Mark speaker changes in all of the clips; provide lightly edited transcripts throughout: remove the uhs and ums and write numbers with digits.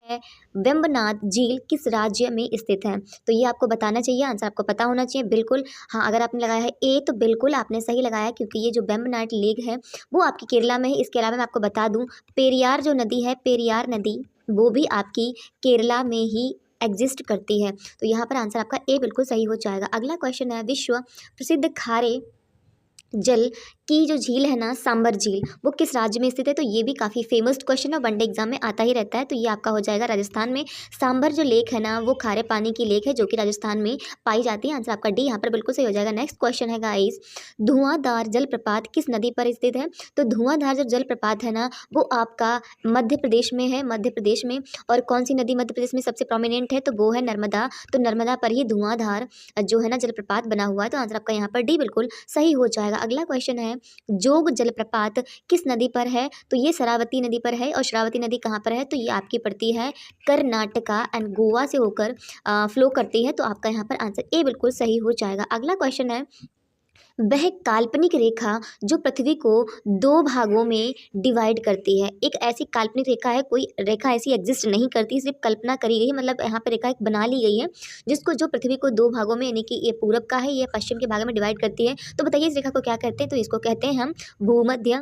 Speaker 1: है वेम्बनाड झील किस राज्य में स्थित है? तो ये आपको बताना चाहिए, आंसर आपको पता होना चाहिए बिल्कुल। हाँ, अगर आपने लगाया है ए तो बिल्कुल आपने सही लगाया, क्योंकि ये जो वेम्बनाड लेक है वो आपकी केरला में है। इसके अलावा मैं आपको बता दूं, पेरियार जो नदी है, पेरियार नदी, वो भी आपकी केरला में ही एग्जिस्ट करती है। तो यहाँ पर आंसर आपका ए बिल्कुल सही हो जाएगा। अगला क्वेश्चन है, विश्व प्रसिद्ध खारे जल की जो झील है ना, सांबर झील, वो किस राज्य में स्थित है? तो ये भी काफ़ी फेमस क्वेश्चन है, वनडे एग्जाम में आता ही रहता है। तो ये आपका हो जाएगा राजस्थान में। सांबर जो लेक है ना, वो खारे पानी की लेक है जो कि राजस्थान में पाई जाती है। आंसर आपका डी यहाँ पर बिल्कुल सही हो जाएगा। नेक्स्ट क्वेश्चन है गाइस, धुआंधार जलप्रपात किस नदी पर स्थित है? तो धुआंधार जो जलप्रपात है ना, वो आपका मध्य प्रदेश में है, मध्य प्रदेश में। और कौन सी नदी मध्य प्रदेश में सबसे प्रोमिनेंट है? तो वो है नर्मदा। तो नर्मदा पर ही धुआंधार जो है ना जलप्रपात बना हुआ है। तो आंसर आपका यहाँ पर डी बिल्कुल सही हो जाएगा। अगला क्वेश्चन है, जोग जलप्रपात किस नदी पर है? तो ये शरावती नदी पर है। और शरावती नदी कहाँ पर है? तो ये आपकी पड़ती है कर्नाटका एंड गोवा से होकर फ्लो करती है। तो आपका यहाँ पर आंसर ए बिल्कुल सही हो जाएगा। अगला क्वेश्चन है, वह काल्पनिक रेखा जो पृथ्वी को दो भागों में डिवाइड करती है। एक ऐसी काल्पनिक रेखा है, कोई रेखा ऐसी एग्जिस्ट नहीं करती, सिर्फ कल्पना करी गई है, मतलब यहाँ पर रेखा एक बना ली गई है जिसको जो पृथ्वी को दो भागों में, यानी कि ये पूरब का है, ये पश्चिम के भाग में डिवाइड करती है। तो बताइए इस रेखा को क्या कहते हैं? तो इसको कहते हैं हम भूमध्य,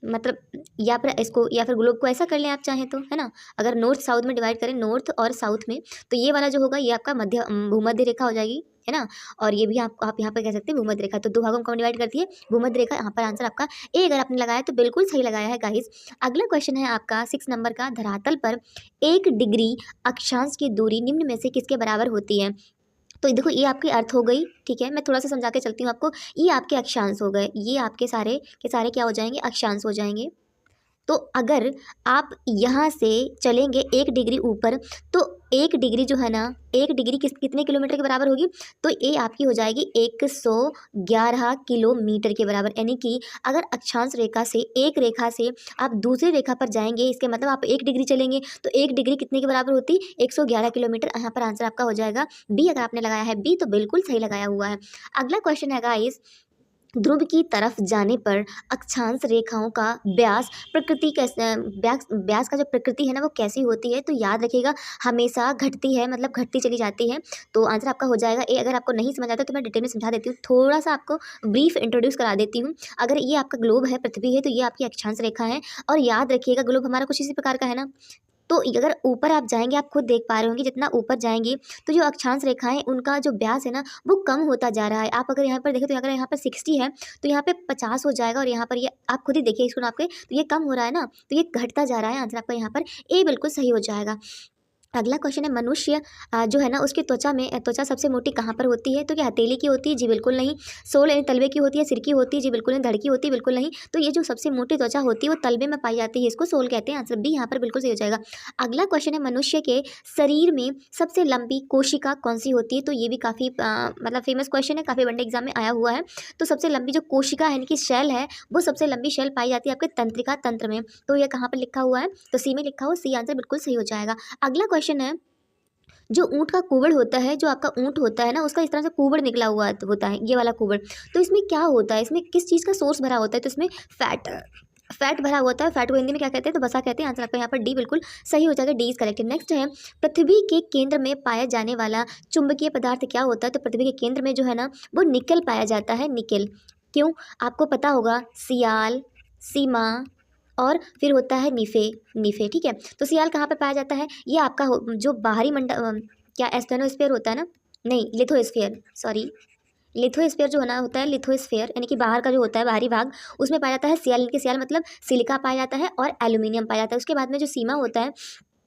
Speaker 1: मतलब या फिर ग्लोब को ऐसा कर लें आप चाहें तो, है ना। अगर नॉर्थ साउथ में डिवाइड करें, नॉर्थ और साउथ में, तो ये वाला जो होगा ये आपका भूमध्य रेखा हो जाएगी, है ना। और ये भी आप यहाँ पर कह सकते हैं भूमध्य रेखा। तो दो भागों को डिवाइड करती है भूमध्य रेखा। यहाँ पर आंसर आपका ए अगर आपने लगाया तो बिल्कुल सही लगाया है गाइस। अगला क्वेश्चन है आपका 6 नंबर का, धरातल पर 1 डिग्री अक्षांश की दूरी निम्न में से किसके बराबर होती है? तो देखो ये आपकी अर्थ हो गई, ठीक है। मैं थोड़ा सा समझा के चलती हूँ आपको। ये आपके अक्षांश हो गए, ये आपके सारे के सारे क्या हो जाएंगे? अक्षांश हो जाएंगे। तो अगर आप यहाँ से चलेंगे 1 डिग्री ऊपर, तो 1 डिग्री जो है ना, 1 डिग्री कितने किलोमीटर के बराबर होगी? तो ये आपकी हो जाएगी 111 किलोमीटर के बराबर। यानी कि अगर अक्षांश रेखा से, एक रेखा से आप दूसरी रेखा पर जाएंगे, इसके मतलब आप 1 डिग्री चलेंगे तो 1 डिग्री कितने के बराबर होती? 111 किलोमीटर। यहाँ पर आंसर आपका हो जाएगा बी। अगर आपने लगाया है बी तो बिल्कुल सही लगाया हुआ है। अगला क्वेश्चन है गाइस, ध्रुव की तरफ जाने पर अक्षांश रेखाओं का व्यास प्रकृति कैसे, व्यास का जो प्रकृति है ना वो कैसी होती है? तो याद रखिएगा हमेशा घटती है, मतलब घटती चली जाती है। तो आंसर आपका हो जाएगा ए। अगर आपको नहीं समझ आता तो मैं डिटेल में समझा देती हूँ, थोड़ा सा आपको ब्रीफ इंट्रोड्यूस करा देती हूँ। अगर ये आपका ग्लोब है, पृथ्वी है, तो ये आपकी अक्षांश रेखा है। और याद रखिएगा ग्लोब हमारा कुछ इसी प्रकार का है ना। तो अगर ऊपर आप जाएंगे, आप खुद देख पा रहे होंगे, जितना ऊपर जाएंगे तो जो अक्षांश रेखाएं उनका जो व्यास है ना वो कम होता जा रहा है। आप अगर यहाँ पर देखें तो अगर यहाँ पर 60 है तो यहाँ पे 50 हो जाएगा, और यहाँ पर ये आप खुद ही देखिए इसको आपके, तो ये कम हो रहा है ना, तो ये घटता जा रहा है। आंसर आपका यहाँ पर ए बिल्कुल सही हो जाएगा। अगला क्वेश्चन है, मनुष्य जो है ना उसकी त्वचा सबसे मोटी कहाँ पर होती है? तो क्या हथेली की होती है? जी बिल्कुल नहीं। सोल यानी तलवे की होती है? सिर की होती है? जी बिल्कुल नहीं। धड़ की होती है? बिल्कुल नहीं। तो ये जो सबसे मोटी त्वचा होती है वो तलवे में पाई जाती है, इसको सोल कहते हैं। आंसर बी यहाँ पर बिल्कुल सही हो जाएगा। अगला क्वेश्चन है, मनुष्य के शरीर में सबसे लंबी कोशिका कौन सी होती है? तो ये भी काफ़ी मतलब फेमस क्वेश्चन है, काफ़ी वनडे एग्जाम में आया हुआ है। तो सबसे लंबी जो कोशिका है, यानी कि शेल है, वो सबसे लंबी शेल पाई जाती है आपके तंत्रिका तंत्र में। तो ये कहाँ पर लिखा हुआ है? तो सी में लिखा हुआ, सी आंसर बिल्कुल सही हो जाएगा। अगला क्वेश्चन है, जो ऊँट का कुबड़ होता है, जो आपका ऊँट होता है ना उसका इस तरह से कुबड़ निकला हुआ होता है, ये वाला कुबड़। तो इसमें क्या होता है? इसमें किस चीज़ का सोर्स भरा होता है? तो इसमें फैट भरा होता है। फैट को हिंदी में क्या कहते हैं? तो वसा कहते हैं। आंसर आपका यहाँ पर डी बिल्कुल सही हो जाएगा। D is correct. नेक्स्ट है, पृथ्वी के केंद्र में पाया जाने वाला चुंबकीय पदार्थ क्या होता है? तो पृथ्वी के केंद्र में जो है ना वो निकल पाया जाता है, निकल। क्यों? आपको पता होगा, सियाल, सीमा और फिर होता है नीफे, ठीक है। तो सियाल कहाँ पे पाया जाता है? ये आपका जो बाहरी क्या एस्थेनोस्फीयर होता है ना, नहीं लिथोस्फीयर, सॉरी, लिथोस्फीयर जो होना होता है, लिथोस्फीयर यानी कि बाहर का जो होता है बाहरी भाग, उसमें पाया जाता है सियाल। इनके सियाल मतलब सिलिका पाया जाता है और एल्यूमिनियम पाया जाता है। उसके बाद में जो सीमा होता है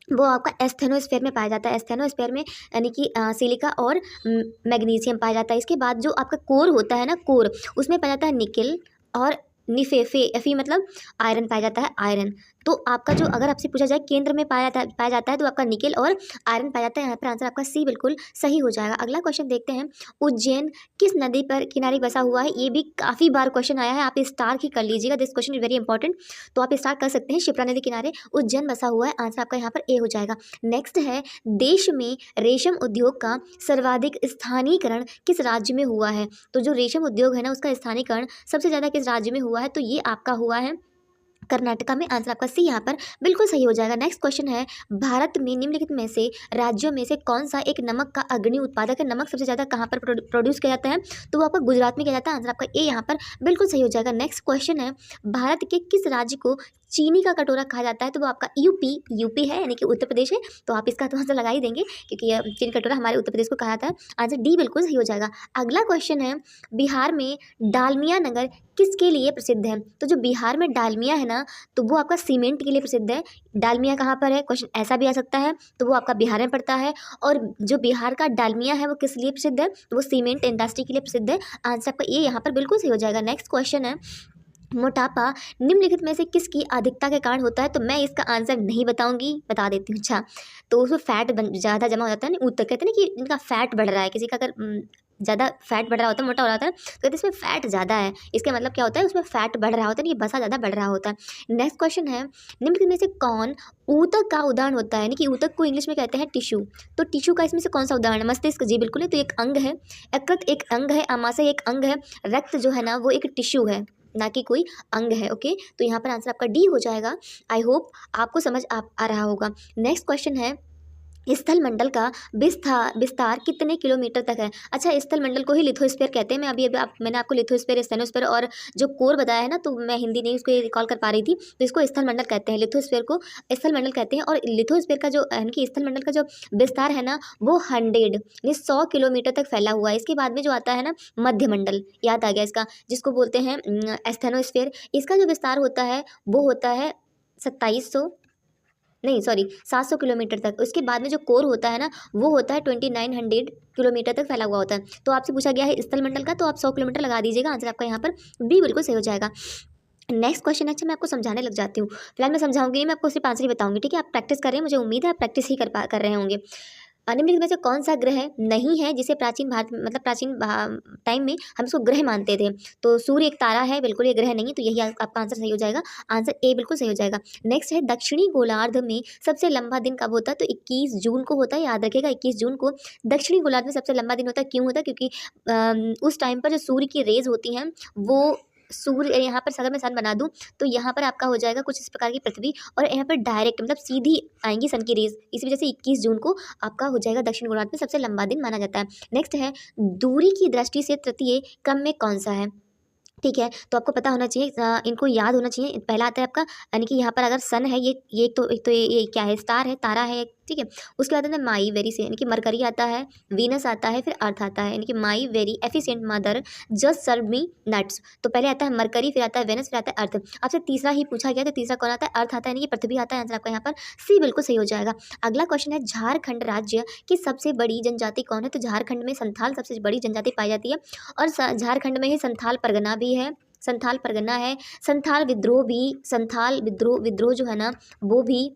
Speaker 1: वो आपका एस्थेनोस्फीयर में पाया जाता है। एस्थेनोस्फीयर में यानी कि सिलिका और मैग्नीशियम पाया जाता है। इसके बाद जो आपका कोर होता है ना, कोर, उसमें पाया जाता है निकल और फी मतलब आयरन पाया जाता है, आयरन। तो आपका जो, अगर आपसे पूछा जाए केंद्र में पाया जाता है तो आपका निकल और आयरन पाया जाता है। यहाँ पर आंसर आपका सी बिल्कुल सही हो जाएगा। अगला क्वेश्चन देखते हैं, उज्जैन किस नदी पर किनारे बसा हुआ है? ये भी काफ़ी बार क्वेश्चन आया है, आप स्टार ही कर लीजिएगा, this question is very important. तो आप स्टार कर सकते हैं, शिप्रा नदी किनारे उज्जैन बसा हुआ है। आंसर आपका यहाँ पर ए हो जाएगा। नेक्स्ट है, देश में रेशम उद्योग का सर्वाधिक स्थानीयकरण किस राज्य में हुआ है? तो जो रेशम उद्योग है ना उसका स्थानीयकरण सबसे ज़्यादा किस राज्य में हुआ है? तो ये आपका हुआ है कर्नाटका में। आंसर आपका सी यहाँ पर बिल्कुल सही हो जाएगा। नेक्स्ट क्वेश्चन है, भारत में निम्नलिखित में से राज्यों में से कौन सा एक नमक का अग्रणी उत्पादक है? नमक सबसे ज़्यादा कहाँ पर प्रोड्यूस किया जाता है? तो वो आपका गुजरात में किया जाता है। आंसर आपका ए यहाँ पर बिल्कुल सही हो जाएगा। नेक्स्ट क्वेश्चन है, भारत के किस राज्य को चीनी का कटोरा कहा जाता है? तो वो आपका यूपी है, यानी कि उत्तर प्रदेश है। तो आप इसका तो आंसर लगा ही देंगे क्योंकि ये चीनी कटोरा हमारे उत्तर प्रदेश को कहा जाता है। आंसर डी बिल्कुल सही हो जाएगा। अगला क्वेश्चन है, बिहार में डालमिया नगर किसके लिए प्रसिद्ध है? तो जो बिहार में डालमिया है ना, तो वो आपका सीमेंट के लिए प्रसिद्ध है। डालमिया कहाँ पर है? क्वेश्चन ऐसा भी आ सकता है। तो वो आपका बिहार में पड़ता है। और जो बिहार का डालमिया है वो किस लिए प्रसिद्ध है? तो वो सीमेंट इंडस्ट्री के लिए प्रसिद्ध है। आंसर आपका ये यहाँ पर बिल्कुल सही हो जाएगा। नेक्स्ट क्वेश्चन है, मोटापा निम्नलिखित में से किसकी अधिकता के कारण होता है? तो मैं इसका आंसर नहीं बताऊंगी, बता देती हूँ। अच्छा, तो उसमें फैट ज़्यादा जमा हो जाता है ना, ऊतक कहते हैं ना कि इनका फैट बढ़ रहा है। किसी का अगर ज़्यादा फैट बढ़ रहा होता है, मोटा हो रहा होता है, तो कहते हैं इसमें फैट ज़्यादा है। इसका मतलब क्या होता है? उसमें फैट बढ़ रहा होता है, ये बसा ज़्यादा बढ़ रहा होता है। नेक्स्ट क्वेश्चन है, निम्नलिखित में से कौन ऊतक का उदाहरण होता है? यानी कि ऊतक को इंग्लिश में कहते हैं टिश्यू। तो टिश्यू का इसमें से कौन सा उदाहरण है? मस्तिष्क। जी बिल्कुल है। तो एक अंग है, यकृत एक अंग है, आमाशय एक अंग है, रक्त जो है ना वो एक टिश्यू है, ना कि कोई अंग है। ओके, तो यहाँ पर आंसर आपका डी हो जाएगा। आई होप आपको समझ आ रहा होगा। नेक्स्ट क्वेश्चन है, स्थल मंडल का विस्तार कितने किलोमीटर तक है? अच्छा, स्थल मंडल को ही लिथोस्फीयर कहते हैं। मैं अभी मैंने आपको लिथोस्फीयर, स्टेनोस्फीयर और जो कोर बताया है ना, तो मैं हिंदी नहीं उसको रिकॉल कर पा रही थी। तो इसको स्थल मंडल कहते हैं, लिथोस्फीयर को स्थल मंडल कहते हैं। और लिथोस्फीयर का जो यानी कि स्थल मंडल का जो विस्तार है ना, वो 100 किलोमीटर तक फैला हुआ है। इसके बाद में जो आता है ना मध्य मंडल, याद आ गया इसका, जिसको बोलते हैं स्टेनोस्फीयर। इसका जो विस्तार होता है वो होता है 700 किलोमीटर तक। उसके बाद में जो कोर होता है ना, वो होता है 2900 किलोमीटर तक फैला हुआ होता है। तो आपसे पूछा गया है स्थल मंडल का, तो आप 100 किलोमीटर लगा दीजिएगा। आंसर आपका यहाँ पर बी बिल्कुल सही हो जाएगा। नेक्स्ट क्वेश्चन है, अच्छा मैं आपको समझाने लग जाती हूँ। फिलहाल मैं समझाऊंगी नहीं, मैं आपको सिर्फ आंसर ही बताऊंगी, ठीक है? आप प्रैक्टिस कर रहे हैं, मुझे उम्मीद है आप प्रैक्टिस ही कर रहे होंगे। निम्नलिखित में से कौन सा ग्रह नहीं है जिसे प्राचीन भारत मतलब प्राचीन टाइम में हम इसको ग्रह मानते थे? तो सूर्य एक तारा है, बिल्कुल ये ग्रह नहीं है। तो यही आपका आंसर सही हो जाएगा। आंसर ए बिल्कुल सही हो जाएगा। नेक्स्ट है, दक्षिणी गोलार्ध में सबसे लंबा दिन कब होता है? तो 21 जून को होता है, याद रखिएगा 21 जून को दक्षिणी गोलार्ध में सबसे लंबा दिन होता है। क्यों होता है? क्योंकि उस टाइम पर जो सूर्य की रेज होती हैं वो सूर्य यहाँ पर अगर मैं सन बना दूं तो यहाँ पर आपका हो जाएगा कुछ इस प्रकार की पृथ्वी, और यहाँ पर डायरेक्ट मतलब सीधी आएंगी सन की रेज। इसी वजह से 21 जून को आपका हो जाएगा दक्षिण गोलार्ध में सबसे लंबा दिन माना जाता है। नेक्स्ट है, दूरी की दृष्टि से तृतीय क्रम में कौन सा है? ठीक है, तो आपको पता होना चाहिए, इनको याद होना चाहिए। पहला आता है आपका, यानी कि यहाँ पर अगर सन है, ये एक तो ये क्या है? स्टार है, तारा है, ठीक है। उसके बाद आता है माई वेरी से, यानी कि मरकरी आता है, वीनस आता है, फिर अर्थ आता है। यानी कि my very efficient mother just serve me nuts. तो पहले आता है मरकरी, फिर आता है वेनस, फिर आता है अर्थ। आपसे तीसरा ही पूछा गया, तो तीसरा कौन आता है? अर्थ आता है, यानी कि पृथ्वी आता है। आंसर आपका यहाँ पर सी बिल्कुल सही हो जाएगा। अगला क्वेश्चन है, झारखंड राज्य की सबसे बड़ी जनजाति कौन है? तो झारखंड में संथाल सबसे बड़ी जनजाति पाई जाती है, और झारखंड में ही संथाल परगना भी है, संथाल परगना है। संथाल विद्रोह जो है ना वो भी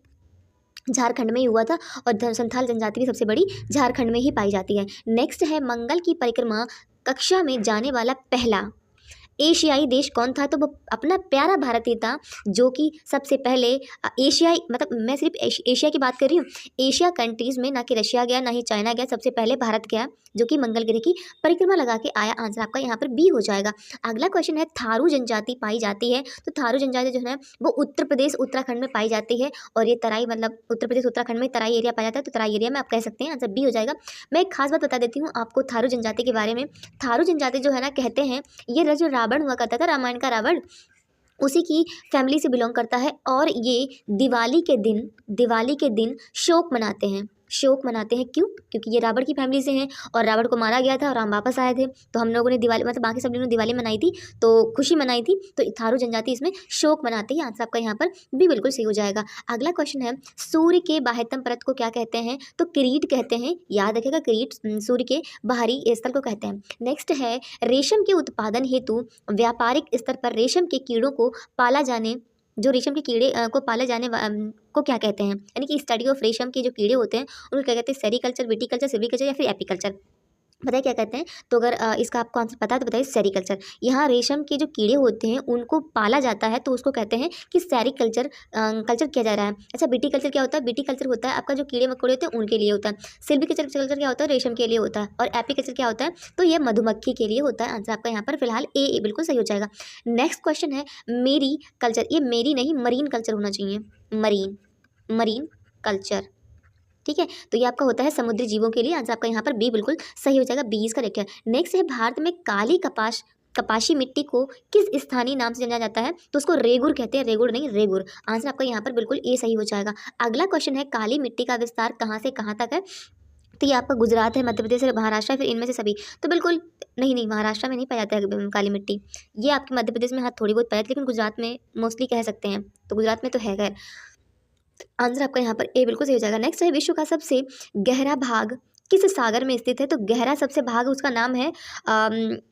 Speaker 1: झारखंड में ही हुआ था, और संथाल जनजाति भी सबसे बड़ी झारखंड में ही पाई जाती है। नेक्स्ट है, मंगल की परिक्रमा कक्षा में जाने वाला पहला एशियाई देश कौन था? तो वो अपना प्यारा भारत ही था, जो कि सबसे पहले एशियाई मतलब मैं सिर्फ एशिया की बात कर रही हूँ, एशिया कंट्रीज़ में, ना कि रशिया गया ना ही चाइना गया, सबसे पहले भारत गया जो कि मंगल ग्रह की परिक्रमा लगा के आया। आंसर आपका यहाँ पर बी हो जाएगा। अगला क्वेश्चन है, थारू जनजाति पाई जाती है? तो थारू जनजाति जो है वो उत्तर प्रदेश उत्तराखंड में पाई जाती है, और ये तराई मतलब उत्तर प्रदेश उत्तराखंड में तराई एरिया पाया जाता है। तो तराई एरिया में आप कह सकते हैं, आंसर बी हो जाएगा। मैं एक खास बात बता देती हूँ आपको थारू जनजाति के बारे में। थारू जनजाति जो है ना, कहते हैं ये जो रावण हुआ करता था, रामायण का रावण, उसी की फैमिली से बिलोंग करता है, और ये दिवाली के दिन शोक मनाते हैं। क्यों? क्योंकि ये रावण की फैमिली से हैं, और रावण को मारा गया था और राम वापस आए थे। तो हम लोगों ने दिवाली मतलब बाकी सब लोगों ने दिवाली मनाई थी, तो खुशी मनाई थी। तो थारू जनजाति इसमें शोक मनाते हैं। आंसर आपका यहाँ पर भी बिल्कुल सही हो जाएगा। अगला क्वेश्चन है, सूर्य के बाह्यतम परत को क्या कहते हैं? तो किरीट कहते हैं, याद रखिएगा, किरीट सूर्य के बाहरी स्थल को कहते हैं। नेक्स्ट है, रेशम के उत्पादन हेतु व्यापारिक स्तर पर रेशम के कीड़ों को पाला जाने जो रेशम के कीड़े को पाले जाने को क्या कहते हैं? यानी कि स्टडी ऑफ रेशम के जो कीड़े होते हैं उनको क्या कहते हैं? सेरीकल्चर, विटीकल्चर, सिल्वीकल्चर या फिर एपीकल्चर। बताइए क्या कहते हैं। तो अगर इसका आपको आंसर पता है तो बताइए सेरीकल्चर। यहाँ रेशम के जो कीड़े होते हैं उनको पाला जाता है, तो उसको कहते हैं कि सेरीकल्चर कल्चर किया जा रहा है। अच्छा, विटीकल्चर क्या होता है? विटीकल्चर होता है आपका जो कीड़े मकोड़े होते हैं उनके लिए होता है। सिल्वीकल्चर कल्चर क्या होता है? रेशम के लिए होता है। और एपीकल्चर क्या होता है? तो ये मधुमक्खी के लिए होता है। आंसर आपका यहाँ पर फिलहाल ए बिल्कुल सही हो जाएगा। नेक्स्ट क्वेश्चन है मेरी कल्चर। ये मेरी नहीं, मरीन कल्चर होना चाहिए। मरीन, मरीन कल्चर, ठीक है। तो ये आपका होता है समुद्री जीवों के लिए। आंसर आपका यहाँ पर बी बिल्कुल सही हो जाएगा। बी इसका करेक्ट है। नेक्स्ट है भारत में काली कपाशी मिट्टी को किस स्थानीय नाम से जाना जाता है? तो उसको रेगुर कहते हैं, रेगुर नहीं रेगुर। आंसर आपका यहाँ पर बिल्कुल ए सही हो जाएगा। अगला क्वेश्चन है काली मिट्टी का विस्तार कहाँ से कहाँ तक है? तो ये आपका गुजरात है, मध्य प्रदेश है, महाराष्ट्र है, फिर इनमें से सभी। तो बिल्कुल नहीं नहीं, महाराष्ट्र में नहीं पाया जाता है काली मिट्टी। ये आपके मध्य प्रदेश में हाँ थोड़ी बहुत पाया जाती है, लेकिन गुजरात में मोस्टली कह सकते हैं। तो गुजरात में तो है खैर। आंसर आपका यहाँ पर ए बिल्कुल सही हो जाएगा। नेक्स्ट है विश्व का सबसे गहरा भाग किस सागर में स्थित है? तो गहरा सबसे भाग उसका नाम है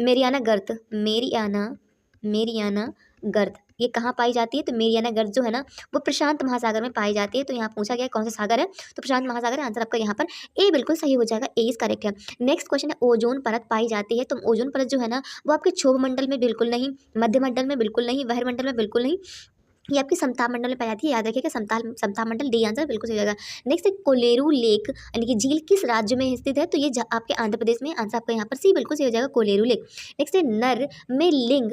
Speaker 1: मेरियाना गर्त। मेरियाना गर्त ये कहाँ पाई जाती है? तो मेरियाना गर्त जो है ना वो प्रशांत महासागर में पाई जाती है। तो यहाँ पूछा गया है कौन सा सागर है? तो प्रशांत महासागर है। आंसर आपका यहाँ पर ए बिल्कुल सही हो जाएगा। ए इज करेक्ट है। नेक्स्ट क्वेश्चन है ओजोन परत पाई जाती है। तो ओजोन परत जो है ना वो आपके क्षोभ मंडल में बिल्कुल नहीं, मध्य मंडल में बिल्कुल नहीं, वहर मंडल में बिल्कुल नहीं, ये आपकी समताप मंडल में पाई जाती है। याद रखिएगा समताप मंडल, डी आंसर बिल्कुल सही हो जाएगा। नेक्स्ट है कोलेरू लेक यानी कि झील किस राज्य में स्थित है? तो ये आपके आंध्र प्रदेश में। आंसर आपका यहाँ पर सी बिल्कुल सही हो जाएगा, कोलेरू लेक। नेक्स्ट है नर में लिंग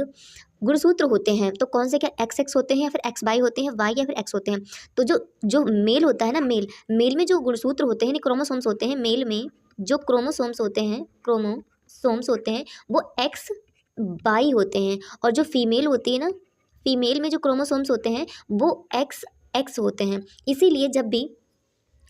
Speaker 1: गुणसूत्र होते हैं तो कौन से? क्या एक्स एक्स होते हैं या फिर एक्स वाई होते हैं, वाई या फिर एक्स होते हैं? तो जो जो मेल होता है ना, मेल में जो गुणसूत्र होते हैं, क्रोमोसोम्स होते हैं, मेल में जो क्रोमोसोम्स होते हैं वो एक्स वाई होते हैं। और जो फीमेल होती है ना, फीमेल में जो क्रोमोसोम्स होते हैं वो एक्स एक्स होते हैं। इसीलिए जब भी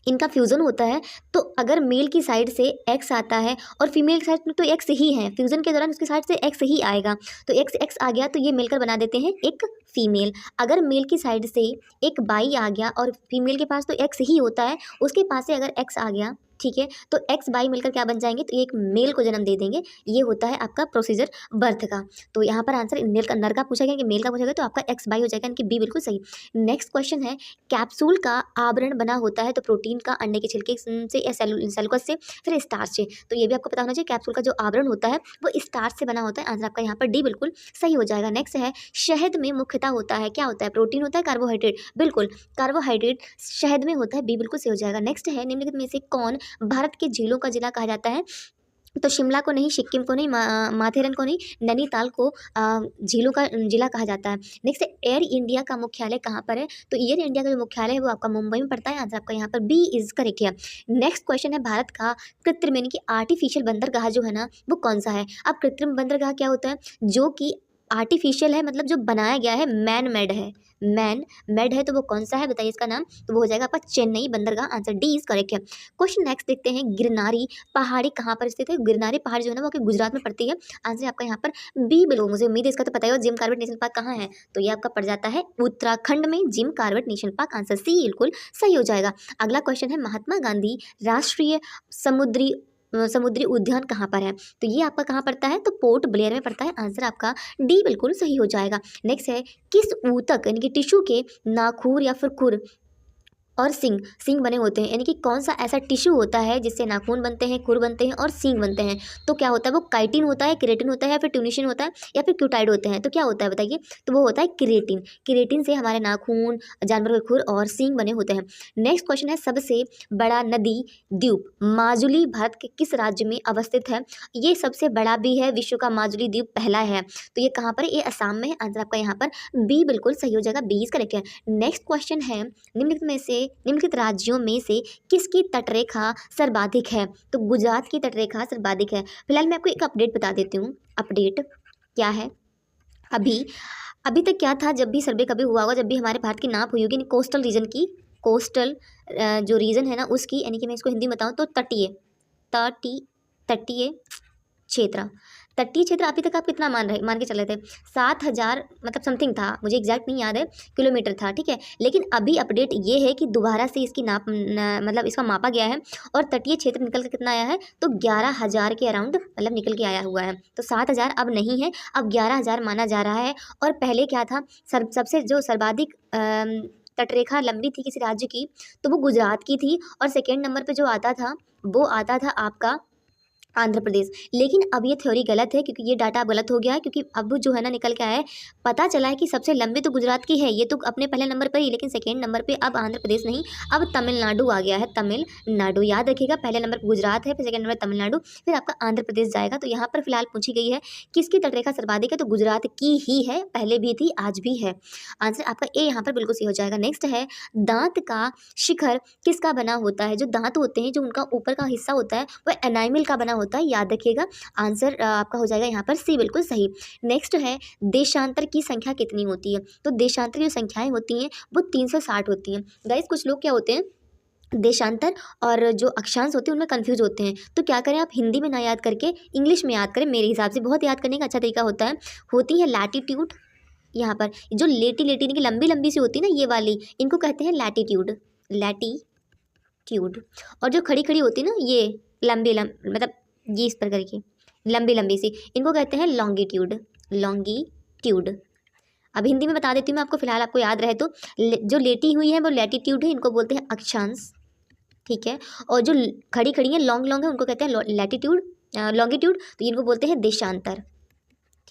Speaker 1: इनका फ्यूज़न होता है तो अगर मेल की साइड से एक्स आता है और फीमेल की साइड में तो एक्स ही है, फ्यूज़न के दौरान उसकी साइड से एक्स ही आएगा। तो एक्स एक्स आ गया तो ये मिलकर बना देते हैं एक फीमेल। अगर मेल की साइड से एक बाई आ गया और फीमेल के पास तो एक्स ही होता है, उसके पास से अगर एक्स आ गया, ठीक है, तो एक्स बाई मिलकर क्या बन जाएंगे? तो ये एक मेल को जन्म दे देंगे। ये होता है आपका प्रोसीजर बर्थ का। तो यहाँ पर आंसर मेल का, नर का पूछा गया कि मेल का पूछा गया, तो आपका एक्स बाई हो जाएगा, यानी कि बी बिल्कुल सही। नेक्स्ट क्वेश्चन है कैप्सूल का आवरण बना होता है तो प्रोटीन का, अंडे के छिलके से या सेलुलोज से, फिर स्टार्च से। तो ये भी आपको पता होना चाहिए कैप्सूल का जो आवरण होता है वो स्टार्च से बना होता है। आंसर आपका यहाँ पर डी बिल्कुल सही हो जाएगा। नेक्स्ट है शहद में मुख्यतः होता है, क्या होता है? प्रोटीन होता है, कार्बोहाइड्रेट? बिल्कुल कार्बोहाइड्रेट शहद में होता है, बी बिल्कुल सही हो जाएगा। नेक्स्ट है निम्नलिखित में से कौन भारत के झीलों का जिला कहा जाता है? तो शिमला को नहीं, सिक्किम को नहीं, माथेरन को नहीं, नैनीताल को झीलों का जिला कहा जाता है। नेक्स्ट एयर इंडिया का मुख्यालय कहाँ पर है? तो एयर इंडिया का जो मुख्यालय है वो आपका मुंबई में पड़ता है। आंसर आपका यहाँ पर बी इज करेक्ट है। नेक्स्ट क्वेश्चन है भारत का कृत्रिम यानी कि आर्टिफिशियल बंदरगाह जो है ना वो कौन सा है? अब कृत्रिम बंदरगाह क्या होता है? जो कि आर्टिफिशियल है, मतलब जो बनाया गया है, मैन मेड है, मैन मेड है, तो वो कौन सा है बताइए इसका नाम? तो वो हो जाएगा आपका चेन्नई बंदरगाह। आंसर डी इज करेक्ट है। क्वेश्चन नेक्स्ट देखते हैं गिरनारी पहाड़ी कहाँ पर स्थित है? गिरनारी पहाड़ी जो है ना वो आपके गुजरात में पड़ती है। आंसर आपका यहाँ पर बी बिल्कुल, मुझे उम्मीद है इसका तो पता ही होगा। जिम कॉर्बेट नेशनल पार्क कहाँ है? तो ये आपका पड़ जाता है उत्तराखंड में, Jim Corbett national park. Answer C बिल्कुल सही हो जाएगा। अगला क्वेश्चन है महात्मा गांधी राष्ट्रीय समुद्री उद्यान कहाँ पर है? तो ये आपका कहाँ पड़ता है? तो पोर्ट ब्लेयर में पड़ता है। आंसर आपका डी बिल्कुल सही हो जाएगा। नेक्स्ट है किस ऊतक यानी कि टिश्यू के नाखून या फिर खुर और सींग बने होते हैं? यानी कि कौन सा ऐसा टिश्यू होता है जिससे नाखून बनते हैं, खुर बनते हैं और सींग बनते हैं? तो क्या होता है? वो काइटिन होता है, केराटिन होता है, या फिर ट्यूनिशिन होता है, या फिर क्यूटाइड होते हैं? तो क्या होता है बताइए? तो वो होता है केराटिन। केराटिन से हमारे नाखून, जानवर के खुर और सींग बने होते हैं। नेक्स्ट क्वेश्चन है सबसे बड़ा नदी द्वीप माजुली भारत के किस राज्य में अवस्थित है? ये सबसे बड़ा भी है विश्व का, माजुली द्वीप पहला है। तो ये कहाँ पर है? ये असम में है। आंसर आपका यहाँ पर बी बिल्कुल सही हो जाएगा, बी इज करेक्ट है। नेक्स्ट क्वेश्चन है निम्नलिखित राज्यों में से किसकी तटरेखा सर्वाधिक है? तो गुजरात की तटरेखा सर्वाधिक है। फिलहाल मैं आपको एक अपडेट बता देती हूँ। अपडेट क्या है? अभी तक क्या था, जब भी सर्वे कभी हुआ होगा, जब भी हमारे भारत की नाप हुई होगी कोस्टल रीजन की, कोस्टल जो रीजन है ना उसकी, यानी कि मैं इसको हिंदी में बताऊँ तो तटीय क्षेत्र। तटीय क्षेत्र अभी तक आप कितना मान के चल रहे थे? 7,000 मतलब समथिंग था, मुझे एग्जैक्ट नहीं याद है, किलोमीटर था, ठीक है। लेकिन अभी अपडेट ये है कि दोबारा से इसकी मतलब इसका मापा गया है और तटीय क्षेत्र निकल कर कितना आया है? तो 11,000 के अराउंड मतलब निकल के आया हुआ है। तो 7,000 अब नहीं है, अब 11,000 माना जा रहा है। और पहले क्या था, सबसे जो सर्वाधिक तटरेखा लंबी थी किसी राज्य की तो वो गुजरात की थी। और सेकेंड नंबर पर जो आता था वो आता था आपका आंध्र प्रदेश। लेकिन अब ये थ्योरी गलत है, क्योंकि ये डाटा अब गलत हो गया है, क्योंकि अब जो है ना निकल के आया है, पता चला है कि सबसे लंबी तो गुजरात की है, ये तो अपने पहले नंबर पर ही, लेकिन सेकेंड नंबर पे अब आंध्र प्रदेश नहीं, अब तमिलनाडु आ गया है। तमिलनाडु याद रखिएगा, पहले नंबर पर गुजरात है, फिर सेकेंड नंबर तमिलनाडु, फिर आपका आंध्र प्रदेश जाएगा। तो यहाँ पर फिलहाल पूछी गई है किसकी तटरेखा सर्वाधिक है, तो गुजरात की ही है, पहले भी थी आज भी है। आंसर आपका ए यहाँ पर बिल्कुल सही हो जाएगा। नेक्स्ट है दांत का शिखर किसका बना होता है। जो दांत होते हैं, जो उनका ऊपर का हिस्सा होता है, वह एनाइमल का बना होता है, याद रखिएगा। आंसर आपका हो जाएगा यहाँ पर सी, बिल्कुल सही। नेक्स्ट है देशांतर की संख्या कितनी होती है। तो देशांतर की जो संख्याएं होती हैं वो 360 होती हैं। गाइस कुछ लोग क्या होते हैं, देशांतर और जो अक्षांश होते हैं उनमें कंफ्यूज होते हैं। तो क्या करें, आप हिंदी में ना याद करके इंग्लिश में याद करें। मेरे हिसाब से बहुत याद करने का अच्छा तरीका होता है, होती है लैटिट्यूड। यहाँ पर जो लेटी लेटी की लंबी लंबी सी होती है ना, ये वाली, इनको कहते हैं लैटिट्यूड, लैटिट्यूड। और जो खड़ी खड़ी होती है ना, ये लंबी मतलब ये इस प्रकार की लंबी लंबी सी, इनको कहते हैं लॉन्गिट्यूड, लॉन्गिट्यूड। अब हिंदी में बता देती हूँ मैं आपको, फिलहाल आपको याद रहे तो। जो लेटी हुई है वो लैटिट्यूड है, इनको बोलते हैं अक्षांश, ठीक है। और जो खड़ी खड़ी है, लॉन्ग लॉन्ग है, उनको कहते हैं लैटिट्यूड, लॉन्गिट्यूड, तो इनको बोलते हैं देशांतर,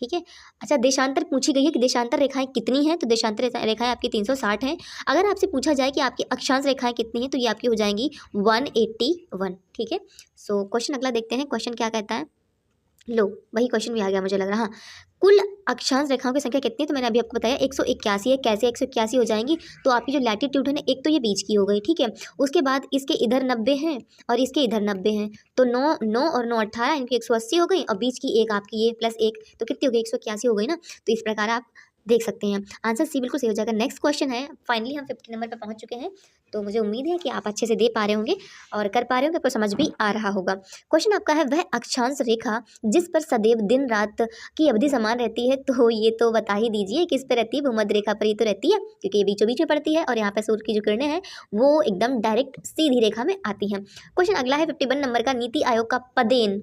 Speaker 1: ठीक है। अच्छा, देशांतर पूछी गई है कि देशांतर रेखाएं कितनी हैं, तो देशांतर रेखाएं आपकी 360 हैं। अगर आपसे पूछा जाए कि आपकी अक्षांश रेखाएं कितनी हैं, तो ये आपकी हो जाएंगी 181, ठीक है। सो क्वेश्चन अगला देखते हैं, क्वेश्चन क्या कहता है। लो, वही क्वेश्चन भी आ गया मुझे लग रहा। हाँ, कुल अक्षांश रेखाओं की संख्या कितनी है, तो मैंने अभी आपको बताया 181 है। कैसे 181 हो जाएंगी, तो आपकी जो लैटिट्यूड है ना, एक तो ये बीच की हो गई, ठीक है। उसके बाद इसके इधर 90 हैं और इसके इधर 90 हैं, तो 9 9 और 9 18, इनकी 180 हो गई, और बीच की एक आपकी ये प्लस एक, तो कितनी हो गई, 181 हो गई ना। तो इस प्रकार आप देख सकते हैं, आंसर सी बिल्कुल सही हो जाएगा। नेक्स्ट क्वेश्चन है, फाइनली हम 50 नंबर पर पहुंच चुके हैं, तो मुझे उम्मीद है कि आप अच्छे से दे पा रहे होंगे और कर पा रहे होंगे, आपको समझ भी आ रहा होगा। क्वेश्चन आपका है, वह अक्षांश रेखा जिस पर सदैव दिन रात की अवधि समान रहती है, तो ये तो बता ही दीजिए किस पे रहती है। भूमध्य रेखा पर ही तो रहती है, क्योंकि ये बीचों बीच में पड़ती है और यहाँ पे सूर्य की जो किरणें हैं वो एकदम डायरेक्ट सीधी रेखा में आती हैं। क्वेश्चन अगला है 51 नंबर का, नीति आयोग का पदेन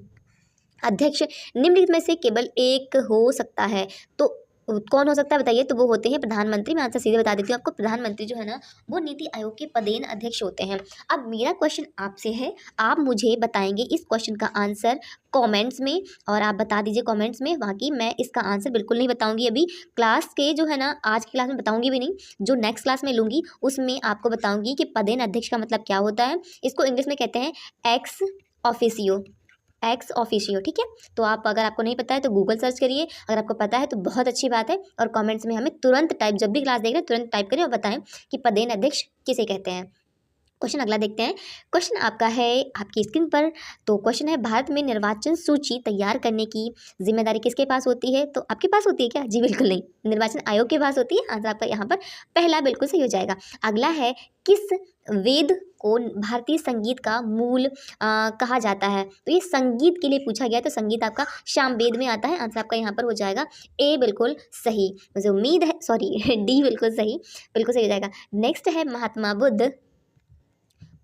Speaker 1: अध्यक्ष निम्नलिखित में से केवल एक हो सकता है, तो कौन हो सकता है बताइए। तो वो होते हैं प्रधानमंत्री। मैं आंसर सीधे बता देती हूँ आपको, प्रधानमंत्री जो है ना वो नीति आयोग के पदेन अध्यक्ष होते हैं। अब मेरा क्वेश्चन आपसे है, आप मुझे बताएंगे इस क्वेश्चन का आंसर कमेंट्स में, और आप बता दीजिए कमेंट्स में। बाकी मैं इसका आंसर बिल्कुल नहीं बताऊंगी अभी, क्लास के जो है ना, आज की क्लास में बताऊंगी भी नहीं, जो नेक्स्ट क्लास में लूँगी उसमें आपको बताऊंगी कि पदेन अध्यक्ष का मतलब क्या होता है। इसको इंग्लिश में कहते हैं एक्स ऑफिसियो, एक्स ऑफिशियो, ठीक है। तो आप, अगर आपको नहीं पता है तो गूगल सर्च करिए, अगर आपको पता है तो बहुत अच्छी बात है, और कमेंट्स में हमें तुरंत टाइप, जब भी क्लास देख रहे हैं तुरंत टाइप करें और बताएं कि पदेन अध्यक्ष किसे कहते हैं। क्वेश्चन अगला देखते हैं, क्वेश्चन आपका है आपकी स्क्रीन पर। तो क्वेश्चन है, भारत में निर्वाचन सूची तैयार करने की जिम्मेदारी किसके पास होती है, तो आपके पास होती है क्या, जी बिल्कुल नहीं, निर्वाचन आयोग के पास होती है। आंसर आपका यहाँ पर पहला बिल्कुल सही हो जाएगा। अगला है, किस वेद को भारतीय संगीत का मूल कहा जाता है, तो ये संगीत के लिए पूछा गया, तो संगीत आपका सामवेद में आता है। आंसर आपका यहाँ पर हो जाएगा ए बिल्कुल सही, मुझे उम्मीद है, सॉरी डी बिल्कुल सही, बिल्कुल सही हो जाएगा। नेक्स्ट है, महात्मा बुद्ध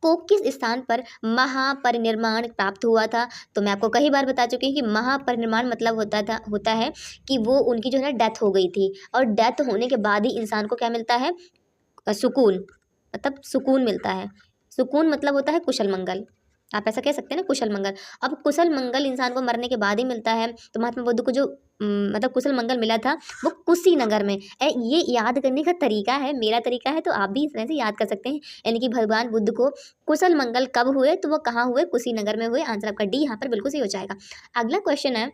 Speaker 1: को किस स्थान पर महापरिनिर्वाण प्राप्त हुआ था, तो मैं आपको कई बार बता चुकी हूँ कि महापरिनिर्वाण मतलब होता है कि वो उनकी जो है ना डेथ हो गई थी, और डेथ होने के बाद ही इंसान को क्या मिलता है, सुकून, मतलब सुकून मिलता है। सुकून मतलब होता है कुशल मंगल, आप ऐसा कह सकते हैं ना, कुशल मंगल। अब कुशल मंगल इंसान को मरने के बाद ही मिलता है, तो महात्मा बुद्ध को जो मतलब कुशल मंगल मिला था वो कुशीनगर में। ये याद करने का तरीका है, मेरा तरीका है, तो आप भी इस तरह से याद कर सकते हैं। यानी कि भगवान बुद्ध को कुशल मंगल कब हुए, तो वो कहाँ हुए, कुशीनगर में हुए। आंसर आपका डी यहाँ पर बिल्कुल सही हो जाएगा। अगला क्वेश्चन है,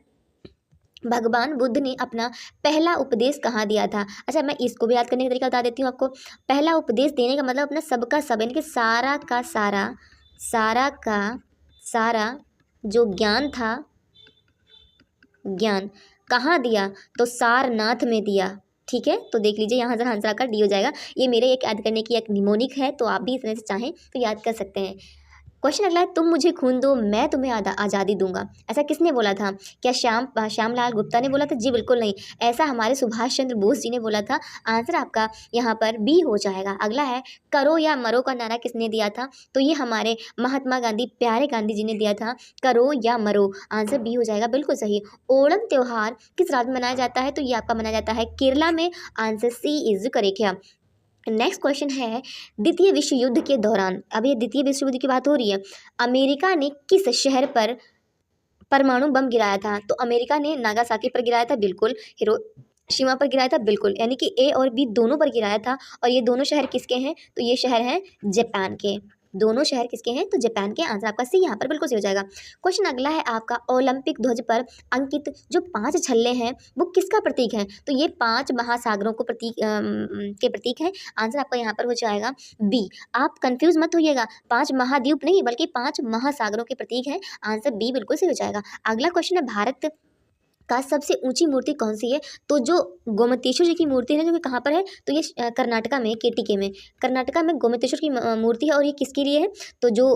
Speaker 1: भगवान बुद्ध ने अपना पहला उपदेश कहाँ दिया था। अच्छा, मैं इसको भी याद करने का तरीका बता देती हूँ आपको। पहला उपदेश देने का मतलब अपना सबका सब, यानी कि सारा का सारा, सारा का सारा जो ज्ञान था, ज्ञान कहाँ दिया, तो सारनाथ में दिया, ठीक है। तो देख लीजिए यहाँ से आंसर का डी हो जाएगा। ये मेरे एक याद करने की एक निमोनिक है, तो आप भी इस तरह से चाहें तो याद कर सकते हैं। क्वेश्चन अगला है, तुम मुझे खून दो मैं तुम्हें आज़ादी दूंगा, ऐसा किसने बोला था, क्या श्यामलाल गुप्ता ने बोला था, जी बिल्कुल नहीं, ऐसा हमारे सुभाष चंद्र बोस जी ने बोला था। आंसर आपका यहाँ पर बी हो जाएगा। अगला है, करो या मरो का नारा किसने दिया था, तो ये हमारे महात्मा गांधी, प्यारे गांधी जी ने दिया था, करो या मरो। आंसर बी हो जाएगा, बिल्कुल सही। ओणम त्योहार किस राज्य में मनाया जाता है, तो ये आपका मनाया जाता है केरला में। Answer C is correct. Next question है, द्वितीय विश्व युद्ध के दौरान, अब ये द्वितीय विश्व युद्ध की बात हो रही है, अमेरिका ने किस शहर पर परमाणु बम गिराया था? तो अमेरिका ने नागासाकी पर गिराया था, बिल्कुल। हिरोशिमा पर गिराया था, बिल्कुल। यानी कि ए और बी दोनों पर गिराया था। और ये दोनों शहर किसके हैं? तो ये शहर हैं जापान के। दोनों शहर किसके हैं? तो जापान के। आंसर आपका सी यहाँ पर बिल्कुल सही हो जाएगा। क्वेश्चन अगला है आपका, ओलंपिक ध्वज पर अंकित जो 5 छल्ले हैं वो किसका प्रतीक है? तो ये 5 महासागरों को के प्रतीक है। आंसर आपका यहाँ पर हो जाएगा बी। आप कंफ्यूज मत होइएगा, 5 महाद्वीप नहीं बल्कि 5 महासागरों के प्रतीक है। आंसर बी बिल्कुल सही हो जाएगा। अगला क्वेश्चन है, भारत का सबसे ऊंची मूर्ति कौन सी है? तो जो गोमतेश्वर जी की मूर्ति है, जो कि कहाँ पर है? तो ये कर्नाटका में, केटीके में। कर्नाटका में गोमतेश्वर की मूर्ति है। और ये किसके लिए है? तो जो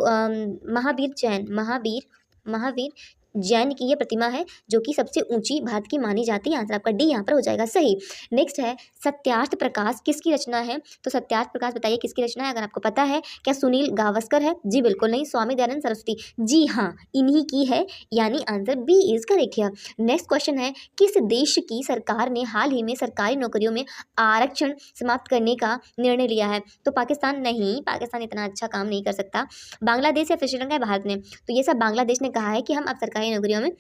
Speaker 1: महावीर जैन की ये प्रतिमा है, जो कि सबसे ऊंची भारत की मानी जाती है। आंसर आपका डी यहाँ पर हो जाएगा सही। नेक्स्ट है, सत्यार्थ प्रकाश किसकी रचना है? तो सत्यार्थ प्रकाश बताइए किसकी रचना है? अगर आपको पता है, क्या सुनील गावस्कर है? जी बिल्कुल नहीं। स्वामी दयानंद सरस्वती? जी हाँ, इन्हीं की है। यानी आंसर बी इज करेक्ट है। नेक्स्ट क्वेश्चन है, किस देश की सरकार ने हाल ही में सरकारी नौकरियों में आरक्षण समाप्त करने का निर्णय लिया है? तो पाकिस्तान नहीं, पाकिस्तान इतना अच्छा काम नहीं कर सकता। बांग्लादेश या फिर श्रीलंका या भारत ने? तो ये सब बांग्लादेश ने कहा है कि हम अब सरकारी नौकरियों में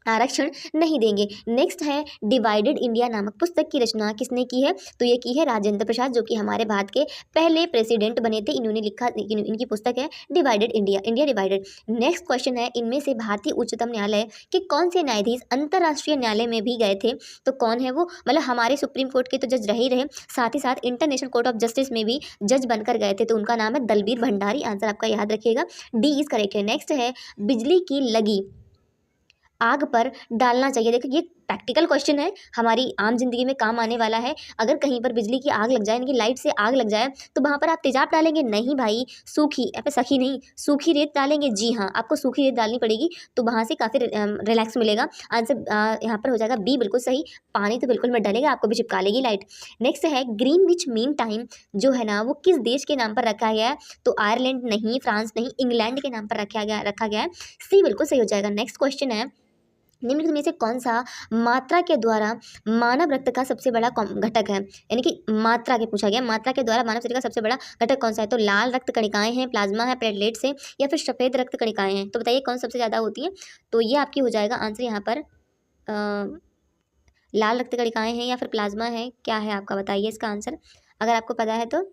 Speaker 1: आरक्षण नहीं देंगे। नेक्स्ट है, डिवाइडेड इंडिया नामक पुस्तक की रचना किसने की है? तो ये की है राजेंद्र प्रसाद, जो कि हमारे भारत के पहले प्रेसिडेंट बने थे। इन्होंने लिखा, इनकी पुस्तक है divided India, India divided. Next question है, इनमें से भारतीय उच्चतम न्यायालय के कौन से न्यायाधीश अंतर्राष्ट्रीय न्यायालय में भी गए थे? तो कौन है वो? मतलब हमारे सुप्रीम कोर्ट के तो जज रहे ही रहे, साथ ही साथ इंटरनेशनल कोर्ट ऑफ जस्टिस में भी जज बनकर गए थे। तो उनका नाम है दलबीर भंडारी। आंसर आपका याद रखिएगा, डी इज करेक्ट है। नेक्स्ट है, बिजली की लगी आग पर डालना चाहिए। देखो ये प्रैक्टिकल क्वेश्चन है, हमारी आम जिंदगी में काम आने वाला है। अगर कहीं पर बिजली की आग लग जाए, यानी कि लाइट से आग लग जाए, तो वहाँ पर आप तेजाब डालेंगे? नहीं भाई, सूखी या फिर सखी नहीं, सूखी रेत डालेंगे। जी हाँ, आपको सूखी रेत डालनी पड़ेगी, तो वहाँ से काफ़ी रिलैक्स मिलेगा। आंसर यहाँ पर हो जाएगा बी बिल्कुल सही। पानी तो बिल्कुल मत डालेगा, आपको भी चिपका लेगी लाइट। नेक्स्ट है, ग्रीनविच मीन टाइम जो है ना, वो किस देश के नाम पर रखा गया है? तो आयरलैंड नहीं, फ्रांस नहीं, इंग्लैंड के नाम पर रखा गया है। सी बिल्कुल सही हो जाएगा। नेक्स्ट क्वेश्चन है, निम्नलिखित में से कौन सा मात्रा के द्वारा मानव रक्त का सबसे बड़ा घटक है? यानी कि मात्रा के पूछा गया, मात्रा के द्वारा मानव शरीर का सबसे बड़ा घटक कौन सा है? तो लाल रक्त कणिकाएं हैं, प्लाज्मा है, प्लेटलेट्स हैं, या फिर सफ़ेद रक्त कणिकाएं हैं? तो बताइए कौन सबसे ज़्यादा होती है? तो ये आपकी हो जाएगा आंसर यहाँ पर लाल रक्त कणिकाएं हैं या फिर प्लाज्मा है, क्या है आपका? बताइए इसका आंसर, अगर आपको पता है तो।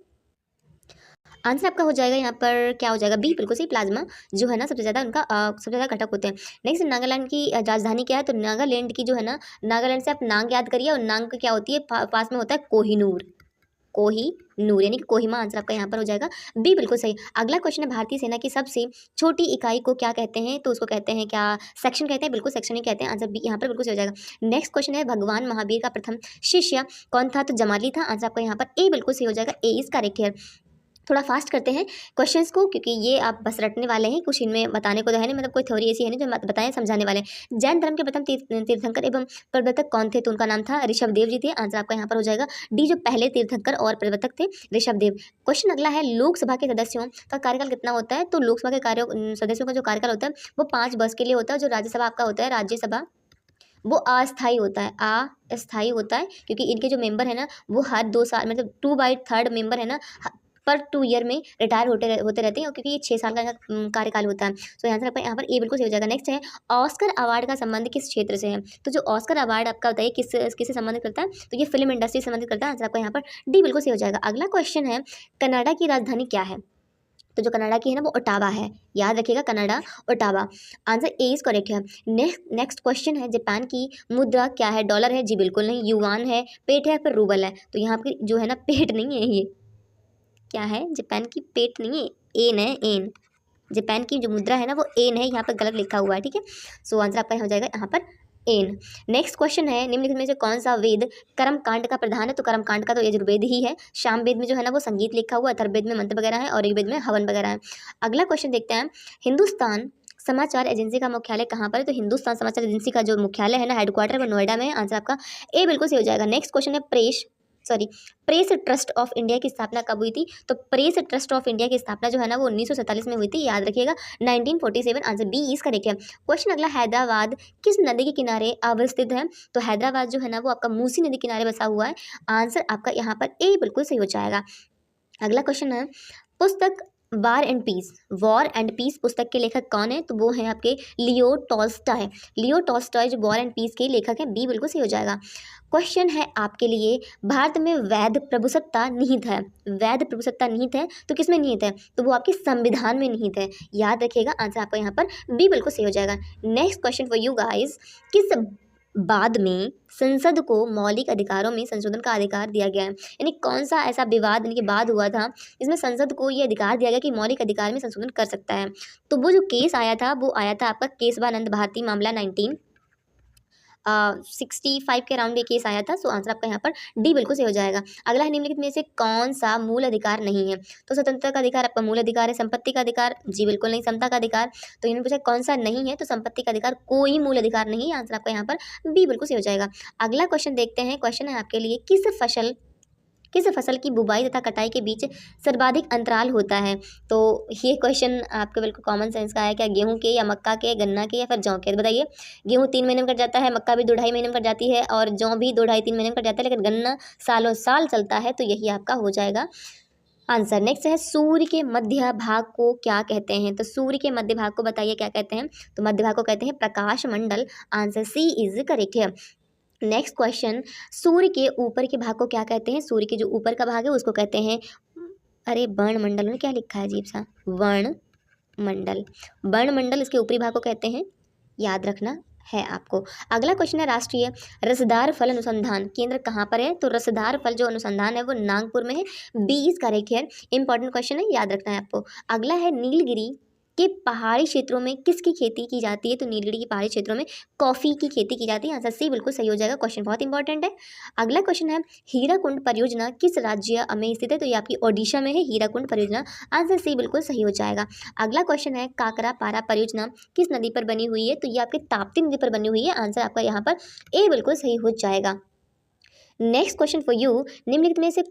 Speaker 1: आंसर आपका हो जाएगा यहाँ पर, क्या हो जाएगा? बी बिल्कुल सही। प्लाज्मा जो है ना, सबसे ज़्यादा उनका सबसे ज़्यादा घटक होते हैं। नेक्स्ट, नागालैंड की राजधानी क्या है? तो नागालैंड की जो है ना, नागालैंड से आप नांग याद करिए, और नांग का क्या होती है? पास में होता है कोहिनूर। कोहिनूर यानी कि कोहिमा। आंसर आपका यहाँ पर हो जाएगा बी बिल्कुल सही। अगला क्वेश्चन है, भारतीय सेना की सबसे छोटी इकाई को क्या कहते हैं? तो उसको कहते हैं क्या? सेक्शन कहते हैं, बिल्कुल सेक्शन ही कहते हैं। आंसर बी यहाँ पर बिल्कुल सही हो जाएगा। नेक्स्ट क्वेश्चन है, भगवान महावीर का प्रथम शिष्य कौन था? तो जमाली था। आंसर आपका यहाँ पर ए बिल्कुल सही हो जाएगा, ए इज करेक्ट हियर। थोड़ा फास्ट करते हैं क्वेश्चंस को, क्योंकि ये आप बस रटने वाले हैं, कुछ इनमें बताने को तो है नहीं, मतलब कोई थ्योरी ऐसी है नहीं जो बताएं समझाने वाले हैं। जैन धर्म के प्रथम तीर्थंकर एवं प्रवर्तक कौन थे? तो उनका नाम था ऋषभ देव जी थे। आंसर आपका यहाँ पर हो जाएगा डी, जो पहले तीर्थंकर और प्रवर्तक थे ऋषभ देव। क्वेश्चन अगला है, लोकसभा के सदस्यों का कार्यकाल कितना होता है? तो लोकसभा के सदस्यों का जो कार्यकाल होता है वो 5 वर्ष के लिए होता है। जो राज्यसभा आपका होता है, राज्यसभा, वो अस्थायी होता है, अस्थायी होता है, क्योंकि इनके जो मेंबर है ना, वो हर 2 साल, मतलब 2/3 मेंबर है ना, पर 2 ईयर में रिटायर होते रहते हैं, और क्योंकि ये 6 साल का कार्यकाल होता है। सो यहाँ पर ए बिल्कुल सही हो जाएगा। नेक्स्ट है, ऑस्कर अवार्ड का संबंध किस क्षेत्र से है? तो जो ऑस्कर अवार्ड आपका बताइए किससे संबंधित करता है? तो ये फिल्म इंडस्ट्री से संबंधित करता है। आंसर आपका यहाँ पर डी बिल्कुल सही हो जाएगा। अगला क्वेश्चन है, कनाडा की राजधानी क्या है? तो जो कनाडा की है ना, वो ओटावा है। याद रखिएगा, Canada, Ottawa. Answer A is correct है। नेक्स्ट क्वेश्चन है, जापान की मुद्रा क्या है? डॉलर है? जी बिल्कुल नहीं। युआन है, पेट है, फिर रूबल है? तो यहाँ पर जो है ना, पेट नहीं है, ये क्या है? जापान की पेट नहीं है, एन है, एन। जापान की जो मुद्रा है ना, वो एन है, यहाँ पर गलत लिखा हुआ है, ठीक है। सो आंसर आपका हो जाएगा यहाँ पर एन। नेक्स्ट क्वेश्चन है, निम्नलिखित में से कौन सा वेद कर्म कांड का प्रधान है? तो कर्म कांड का तो यजुर्वेद ही है। शाम वेद में जो है ना, वो संगीत लिखा हुआ है, अथर्ववेद में मंत्र वगैरह है, और ऋग्वेद में हवन वगैरह है। अगला क्वेश्चन देखते हैं, हिंदुस्तान समाचार एजेंसी का मुख्यालय कहाँ पर है? तो हिंदुस्तान समाचार एजेंसी का जो मुख्यालय है ना, हेडक्वार्टर, वो नोएडा में है। आंसर आपका ए बिल्कुल सही हो जाएगा। नेक्स्ट क्वेश्चन है, प्रेस ट्रस्ट ऑफ इंडिया की स्थापना कब हुई थी? तो प्रेस ट्रस्ट ऑफ इंडिया की स्थापना जो है ना, वो 1947 में हुई थी। याद रखिएगा, 1947। आंसर बी इज करेक्ट है। क्वेश्चन अगला, हैदराबाद किस नदी के किनारे अवस्थित है? तो हैदराबाद जो है ना, वो आपका मूसी नदी किनारे बसा हुआ है। आंसर आपका यहाँ पर ए बिल्कुल सही हो जाएगा। अगला क्वेश्चन है, पुस्तक War and Peace, War and Peace पुस्तक के लेखक कौन है? तो वो हैं आपके लियो टॉल्स्टॉय। लियो टॉल्स्टॉय जो वॉर एंड पीस के लेखक हैं, बी बिल्कुल सही हो जाएगा। क्वेश्चन है आपके लिए, भारत में वैध प्रभुसत्ता निहित है। वैध प्रभुसत्ता निहित है तो किसमें निहित है? तो वो आपके संविधान में निहित है। याद रखिएगा, आंसर आपका यहाँ पर बी बिल्कुल सही हो जाएगा। Next question for you guys, किस बाद में संसद को मौलिक अधिकारों में संशोधन का अधिकार दिया गया है? यानी कौन सा ऐसा विवाद यानी कि बाद हुआ था जिसमें संसद को ये अधिकार दिया गया कि मौलिक अधिकार में संशोधन कर सकता है? तो वो जो केस आया था वो आया था आपका केशवानंद भारती मामला 1965 के अराउंड ये केस आया था। सो आंसर आपका यहाँ पर डी बिल्कुल सही हो जाएगा। अगला है, निम्नलिखित में से कौन सा मूल अधिकार नहीं है? तो स्वतंत्रता का अधिकार आपका मूल अधिकार है। संपत्ति का अधिकार, जी बिल्कुल नहीं। समता का अधिकार, तो इन्होंने पूछा कौन सा नहीं है, तो संपत्ति का अधिकार कोई मूल अधिकार नहीं है। आंसर आपका यहाँ पर बी बिल्कुल सही हो जाएगा। अगला क्वेश्चन देखते हैं। क्वेश्चन है आपके लिए, किस फसल की बुवाई तथा कटाई के बीच सर्वाधिक अंतराल होता है? तो ये क्वेश्चन आपके बिल्कुल कॉमन सेंस का है। क्या गेहूं के या मक्का के, गन्ना के या फिर जौ के? तो बताइए। गेहूं 3 महीने में कट जाता है, मक्का भी 2-2.5 महीने में कट जाती है और जौ भी 2-2.5-3 महीने में कट जाता है, लेकिन गन्ना सालों साल चलता है। तो यही आपका हो जाएगा आंसर। नेक्स्ट है, सूर्य के मध्य भाग को क्या कहते हैं? तो सूर्य के मध्य भाग को बताइए क्या कहते हैं? तो मध्य भाग को कहते हैं प्रकाश मंडल। आंसर सी इज करेक्ट है। नेक्स्ट क्वेश्चन, सूर्य के ऊपर के भाग को क्या कहते हैं? सूर्य के जो ऊपर का भाग है उसको कहते हैं, अरे वर्णमंडल में क्या लिखा है अजीब सा, वर्णमंडल। वर्णमंडल इसके ऊपरी भाग को कहते हैं, याद रखना है आपको। अगला क्वेश्चन है, राष्ट्रीय रसदार फल अनुसंधान केंद्र कहाँ पर है? तो रसदार फल जो अनुसंधान है वो नागपुर में है। बी इज करेक्ट है। इंपॉर्टेंट क्वेश्चन है, याद रखना है आपको। अगला है, नीलगिरी के पहाड़ी क्षेत्रों में किसकी खेती की जाती है? तो नीलगिरी के पहाड़ी क्षेत्रों में कॉफ़ी की खेती की जाती है। आंसर सी बिल्कुल सही हो जाएगा। क्वेश्चन बहुत इंपॉर्टेंट है। अगला क्वेश्चन है, हीराकुंड परियोजना किस राज्य में स्थित है? तो ये आपकी ओडिशा में है हीराकुंड परियोजना। आंसर सी बिल्कुल सही हो जाएगा। अगला क्वेश्चन है, काकरा पारा परियोजना किस नदी पर बनी हुई है? तो ये आपके ताप्ती नदी पर बनी हुई है। आंसर आपका यहाँ पर ए बिल्कुल सही हो जाएगा। नेक्स्ट क्वेश्चन फॉर यू, निम्नलिखित में से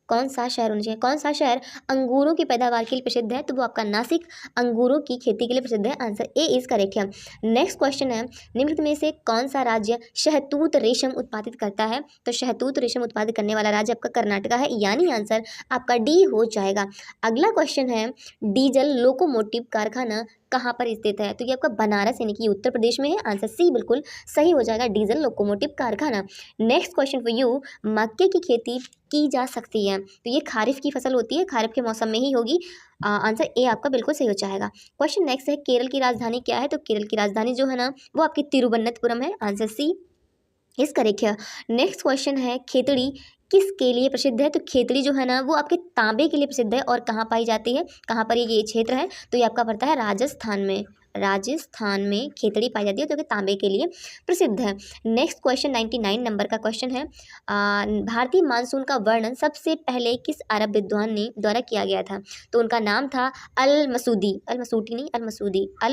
Speaker 1: कौन सा शहर होना चाहिए? कौन सा शहर अंगूरों की पैदावार के लिए प्रसिद्ध है? तो वो आपका नासिक अंगूरों की खेती के लिए प्रसिद्ध है। आंसर ए इज करेक्ट है। नेक्स्ट क्वेश्चन है, निम्नलिखित में से कौन सा राज्य शहतूत रेशम उत्पादित करता है? तो शहतूत रेशम उत्पादित करने वाला राज्य आपका कर्नाटका है, यानी आंसर आपका डी हो जाएगा। अगला क्वेश्चन है, डीजल लोकोमोटिव कारखाना कहाँ पर स्थित है? तो ये आपका बनारस यानी कि उत्तर प्रदेश में है। आंसर सी बिल्कुल सही हो जाएगा, डीजल लोकोमोटिव कारखाना। नेक्स्ट क्वेश्चन फॉर यू, मक्के की खेती की जा सकती है? तो ये खारिफ की फसल होती है, खारिफ के मौसम में ही होगी। आंसर ए आपका बिल्कुल सही हो जाएगा। क्वेश्चन नेक्स्ट है, केरल की राजधानी क्या है? तो केरल की राजधानी जो है ना वो आपकी तिरुवनंतपुरम है। आंसर सी इस करेक्ट है। नेक्स्ट क्वेश्चन है, खेतड़ी किसके लिए प्रसिद्ध है? तो खेतड़ी जो है ना वो आपके तांबे के लिए प्रसिद्ध है। और कहाँ पाई जाती है, कहाँ पर ये क्षेत्र है? तो ये आपका पड़ता है राजस्थान में। राजस्थान में खेतड़ी पाई जाती है जो कि तांबे के लिए प्रसिद्ध है। नेक्स्ट क्वेश्चन 99 नंबर का क्वेश्चन है, भारतीय मानसून का वर्णन सबसे पहले किस अरब विद्वान ने द्वारा किया गया था? तो उनका नाम था अल मसूदी, अल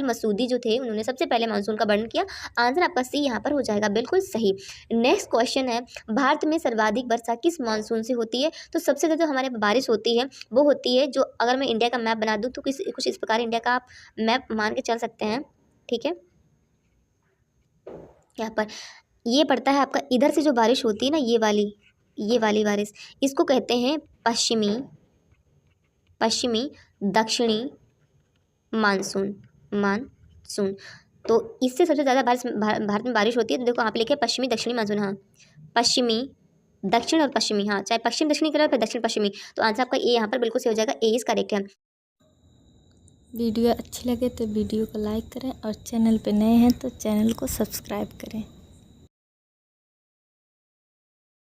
Speaker 1: मसूदी जो थे उन्होंने सबसे पहले मानसून का वर्णन किया। आंसर आपका सी यहाँ पर हो जाएगा बिल्कुल सही। नेक्स्ट क्वेश्चन है, भारत में सर्वाधिक वर्षा किस मानसून से होती है? तो सबसे ज़्यादा हमारे बारिश होती है वो होती है जो, अगर मैं इंडिया का मैप बना दूँ तो कुछ इस प्रकार इंडिया का आप मैप मान के चल सकते हैं। ठीक है, यहाँ पर ये पड़ता है आपका, इधर से जो बारिश होती है ना ये वाली बारिश, इसको कहते हैं पश्चिमी दक्षिणी मानसून। तो इससे सबसे ज़्यादा बारिश भारत में बारिश होती है। तो देखो आप लिखे पश्चिमी दक्षिणी मानसून, हाँ पश्चिमी दक्षिण और पश्चिमी, हाँ चाहे पश्चिम दक्षिणी करें फिर दक्षिण पश्चिमी। तो आंसर आपका ए यहाँ पर बिल्कुल सही हो जाएगा, ए इज करेक्ट है।
Speaker 2: वीडियो अच्छी लगे तो वीडियो को लाइक करें और चैनल पे नए हैं तो चैनल को सब्सक्राइब करें।